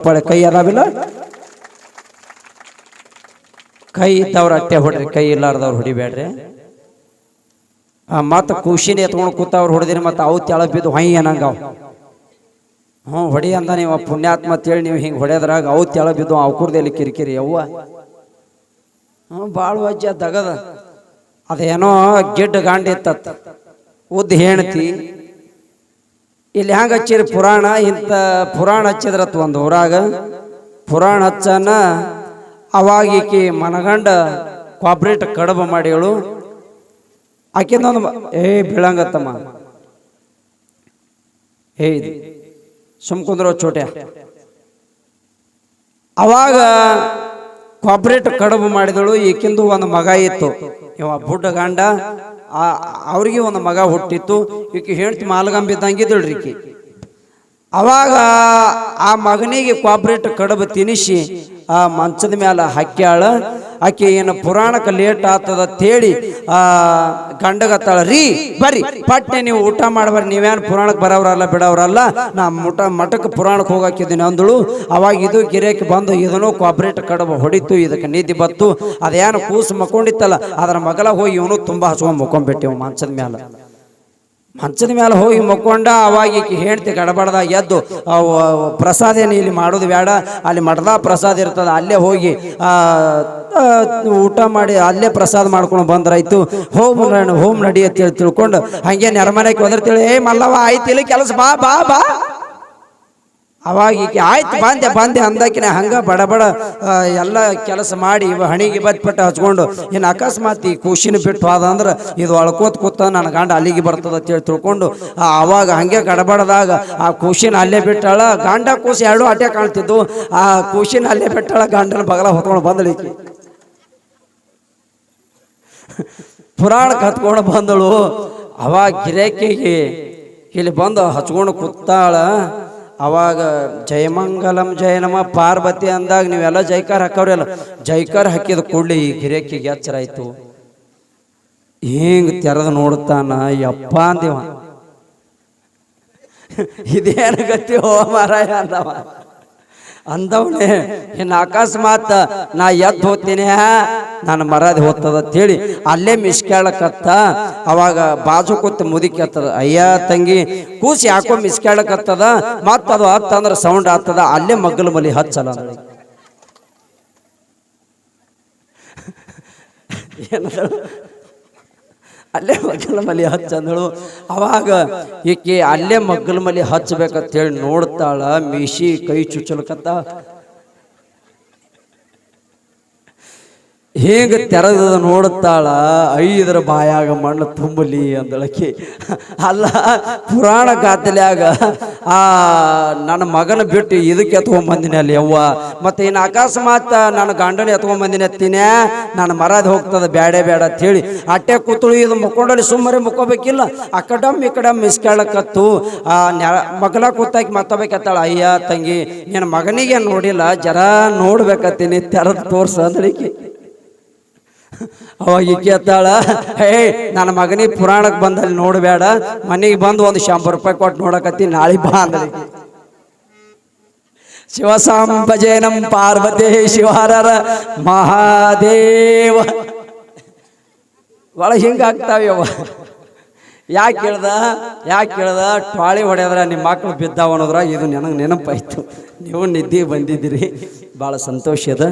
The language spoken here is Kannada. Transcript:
ಪಳೆ ಕೈ ಅದಾವಿಲ್ಲ ಕೈ ಇದ್ದವ್ರ ಅಟ್ಟೆ ಹೊಡ್ರಿ ಕೈ ಇಲ್ಲಾರ್ದವ್ರು ಹೊಡಿಬೇಡ್ರಿ ಮತ್ತ ಖುಷಿನೇ ಎತ್ಕೊಂಡು ಕೂತವ್ರು ಹೊಡೆದಿರಿ ಮತ್ತೆ ಅವು ತೆಳ ಬಿದ್ದು ಹೊಯ್ ಅನ್ನಂಗ ಹೊಡಿ ಅಂದ ನೀವು ಪುಣ್ಯಾತ್ಮ ಅಂತೇಳಿ ನೀವು ಹಿಂಗೆ ಹೊಡೆದ್ರಾಗ ಅವು ತೆಳ ಬಿದ್ದು ಅವಕುರ್ದಲ್ಲಿ ಕಿರಿಕಿರಿ ಅವ್ವ ಭಾಳ ವಜ್ಜ ದಗದ ಅದೇನೋ ಗಿಡ್ಡ ಗಾಂಡಿ ಇತ್ತ ಉದ್ದ ಹೆಣ್ತಿ ಇಲ್ಲಿ ಹ್ಯಾಂಗ ಹಚ್ಚಿರಿ ಪುರಾಣ ಇಂಥ ಪುರಾಣ ಹಚ್ಚಿದ್ರತ್ ಒಂದು ಊರಾಗ ಪುರಾಣ ಹಚ್ಚನ ಅವಾಗ ಈಕಿ ಮನಗಂಡ ಕಾಪ್ರೇಟ್ ಕಡಬ ಮಾಡಿಗಳು ಆಕಿಂದೊಂದು ಬೀಳಂಗತ್ತಮ್ಮ ಸುಮ್ಕುಂದ್ರ ಚೋಟ್ಯ ಅವಾಗ ಕಾಪ್ರೇಟ್ ಕಡಬು ಮಾಡಿದಳು ಈಕಿಂದು ಒಂದು ಮಗ ಇತ್ತು ಇವ ಬುಡ್ಡ ಗಂಡ ಅವ್ರಿಗೆ ಒಂದು ಮಗ ಹುಟ್ಟಿತ್ತು ಈಕಿ ಹೆಂಡ್ತಿ ಮಾಲ್ಗಂಬಿದ್ದಂಗಿದ್ದಳ್ರಿ ಈಕಿ ಅವಾಗ ಆ ಮಗನಿಗೆ ಕಾಪ್ರೇಟ್ ಕಡಬು ತಿನಿಸಿ ಆ ಮಂಚದ ಮೇಲೆ ಹಾಕ್ಯಾಳ ಆಕೆ ಏನು ಪುರಾಣಕ್ಕೆ ಲೇಟ್ ಆಗ್ತದ ಅಂತೇಳಿ ಗಂಡಗತ್ತಾಳ ರೀ ಬರ್ರಿ ಪಟ್ನೆ ನೀವು ಊಟ ಮಾಡ್ಬಾರ್ರಿ ನೀವೇನು ಪುರಾಣಕ್ಕೆ ಬರೋವ್ರಲ್ಲ ಬಿಡೋವ್ರಲ್ಲ ನಾ ಮಠಕ್ಕೆ ಪುರಾಣಕ್ಕೆ ಹೋಗಾಕಿದ್ದೀನಿ ಅಂದಳು ಅವಾಗ ಇದು ಗಿರೇಕಿ ಬಂದು ಇದನ್ನು ಕಾಪ್ರೇಟ್ ಕಡಬ ಹೊಡಿತು ಇದಕ್ಕೆ ನಿದ್ದೆ ಬತ್ತು ಅದೇನು ಕೂಸು ಮಕ್ಕೊಂಡಿತ್ತಲ್ಲ ಅದರ ಮಗಲ ಹೋಗಿ ಇವನು ತುಂಬ ಹಚ್ಕೊಂಡು ಮಕ್ಕೊಂಡ್ಬಿಟ್ಟಿವ್ ಮಂಚದ ಮೇಲೆ ಹೋಗಿ ಮಕ್ಕೊಂಡ ಅವಾಗ ಈಕಿ ಹೆಂಡ್ತಿ ಗಡಬಡ್ದಾಗ ಎದ್ದು ಪ್ರಸಾದ ಏನು ಇಲ್ಲಿ ಮಾಡೋದು ಬೇಡ ಅಲ್ಲಿ ಮಠದ ಪ್ರಸಾದ ಇರ್ತದೆ ಅಲ್ಲೇ ಹೋಗಿ ಊಟ ಮಾಡಿ ಅಲ್ಲೇ ಪ್ರಸಾದ ಮಾಡ್ಕೊಂಡು ಬಂದ್ರಾಯ್ತು ಹೋಮ್ ನಡಿ ಅಂತೇಳಿ ತಿಳ್ಕೊಂಡು ಹಂಗೆ ನೆರಮನೆಗೆ ಒದರ್ತೇಳಿ ಮಲ್ಲವ ಆಯ್ತು ಇಲ್ಲಿ ಕೆಲಸ ಬಾ ಬಾ ಬಾ ಅವಾಗ ಈಕೆ ಆಯ್ತು ಬಂದೆ ಅಂದಾಕಿನ ಹಂಗ ಬಡ ಎಲ್ಲ ಕೆಲಸ ಮಾಡಿ ಹಣಿಗೆ ಬತ್ಪಟ್ಟು ಹಚ್ಕೊಂಡು ಇನ್ನು ಅಕಸ್ಮಾತ್ ಈ ಖುಷಿನ ಬಿಟ್ಟು ಅದಂದ್ರೆ ಇದು ಕೂತ ನನ್ನ ಗಂಡ ಅಲ್ಲಿಗೆ ಬರ್ತದ ಅಂತೇಳಿ ತಿಳ್ಕೊಂಡು ಅವಾಗ ಹಂಗೆ ಗಡಬಡದಾಗ ಆ ಖುಷಿನ ಅಲ್ಲೇ ಬಿಟ್ಟಾಳ ಗಂಡ ಕೂಸಿ ಎರಡು ಅಟ್ಟೆ ಕಾಣ್ತಿದ್ದು ಆ ಖುಷಿನ ಅಲ್ಲೇ ಬಿಟ್ಟಾಳ ಗಂಡನ ಬಗಲ ಹೊತ್ಕೊಂಡು ಬಂದಳಿಕೆ ಪುರಾಣಕ್ಕೆ ಹತ್ಕೊಂಡು ಬಂದಳು ಅವಾಗ ಗಿರೇಕಿಗೆ ಇಲ್ಲಿ ಬಂದು ಹಚ್ಕೊಂಡು ಕೂತಾಳ ಅವಾಗ ಜಯಮಂಗಲಂ ಜಯನಮ ಪಾರ್ವತಿ ಅಂದಾಗ ನೀವೆಲ್ಲ ಜೈಕಾರ ಹಾಕವ್ರಲ್ಲ ಜೈಕಾರ ಹಾಕಿದ ಕೂಡಲೇ ಈ ಗಿರೇಕಿಗೆ ಎಚ್ಚರ ಆಯ್ತು ಹಿಂಗ್ ತೆರೆದು ನೋಡ್ತಾನ ಯಪ್ಪ ಅಂದಿವ ಇದೇನು ಗತಿ ಹೋ ಮಾರಾಯ ಅಂದವನೇ ಇನ್ನು ಅಕಸ್ಮಾತ್ ನಾ ಎದ್ದು ಹೋಗ್ತೀನಿ ನಾನು ಮರದಿ ಹೋಗ್ತದ ಅಂತೇಳಿ ಅಲ್ಲೇ ಮಿಸ್ಕ್ಯಾಳಕತ್ತ ಅವಾಗ ಬಾಜು ಕೂತ್ ಮುದುಕಿ ಹತ್ತದ ಅಯ್ಯ ತಂಗಿ ಕೂಸಿ ಯಾಕೋ ಮಿಸ್ಕ್ಯಾಳಕತ್ತದ ಮತ್ತದು ಹತ್ತಂದ್ರೆ ಸೌಂಡ್ ಆಗ್ತದ ಅಲ್ಲೇ ಮಗ್ಗಲ ಮಲಿ ಹಚ್ಚಲ್ಲ ಏನಂದಳು ಅಲ್ಲೇ ಮಗ್ಗಲ ಮಲಿ ಹಚ್ಚಂದಳು ಅವಾಗ ಈಕೆ ಅಲ್ಲೇ ಮಗ್ಗಲ ಮಲಿ ಹಚ್ಚಬೇಕಂತೇಳಿ ನೋಡ್ತಾಳ ಮೀಶಿ ಕೈ ಚುಚ್ಚಲಕತ್ತ ಹೇಗೆ ತೆರೆದ ನೋಡುತ್ತಾಳ ಐದರ ಬಾಯಾಗ ಮಣ್ಣು ತುಂಬಲಿ ಅಂದಳಕಿ ಅಲ್ಲ ಪುರಾಣ ಗಾದಲ್ಯಾಗ ನನ್ನ ಮಗನ ಬಿಟ್ಟು ಇದಕ್ಕೆ ಎತ್ಕೊಂಡ್ಬಂದಿನಿ ಅಲ್ಲಿ ಯವ್ವ ಮತ್ತೆ ಇನ್ನು ಅಕಸ್ಮಾತ್ ನನ್ನ ಗಂಡನ ಎತ್ಕೊಂಡ್ಬಂದಿನಿ ಎತ್ತೀನಿ ನಾನು ಮರದಿ ಹೋಗ್ತದ ಬೇಡ ಅಂತ ಹೇಳಿ ಅಟ್ಟೆ ಕೂತಳು ಇದು ಮುಕ್ಕೊಂಡಲ್ಲಿ ಸುಮ್ಮನೆ ಮುಕ್ಕೋಬೇಕಿಲ್ಲ ಆ ಕಡಮ್ ಮಿಸ್ಕೇಳಕತ್ತು ಮಗಲ ಕೂತಾಕಿ ಮತ್ತಬೇಕತ್ತಾಳ ಅಯ್ಯ ತಂಗಿ ನೀನು ಮಗನಿಗೆ ನೋಡಿಲ್ಲ ಜರ ನೋಡ್ಬೇಕತ್ತೀನಿ ತೆರೆದು ತೋರ್ಸ ಅಂದಳಿಕೆ ಅವಾಗ ಕೇಳ್ತಾಳ ನನ್ನ ಮಗನಿಗೆ ಪುರಾಣಕ್ಕೆ ಬಂದಲ್ಲಿ ನೋಡಬೇಡ ಮನೆಗೆ ಬಂದು ಒಂದು 100 ರೂಪಾಯಿ ಕೊಟ್ಟು ನೋಡಕತ್ತಿ ನಾಳೆ ಬಾ ಅಂದ್ರೆ ಶಿವಸಾಂಬಜೇನಂ ಪಾರ್ವತಿ ಶಿವಹರರ ಮಹಾದೇವ ಒಳ ಹಿಂಗಾಗ್ತಾವ್ಯವ ಯಾಕೆ ಹೇಳ್ದ ಟ್ವಾಳಿ ಹೊಡೆದ್ರ ನಿಮ್ಮ ಮಕ್ಕಳು ಬಿದ್ದಾವ ಅನ್ನೋದ್ರ ಇದು ನನಗೆ ನೆನಪಾಯ್ತು ನೀವು ನಿದ್ದೆ ಬಂದಿದ್ದೀರಿ ಭಾಳ ಸಂತೋಷ ಅದ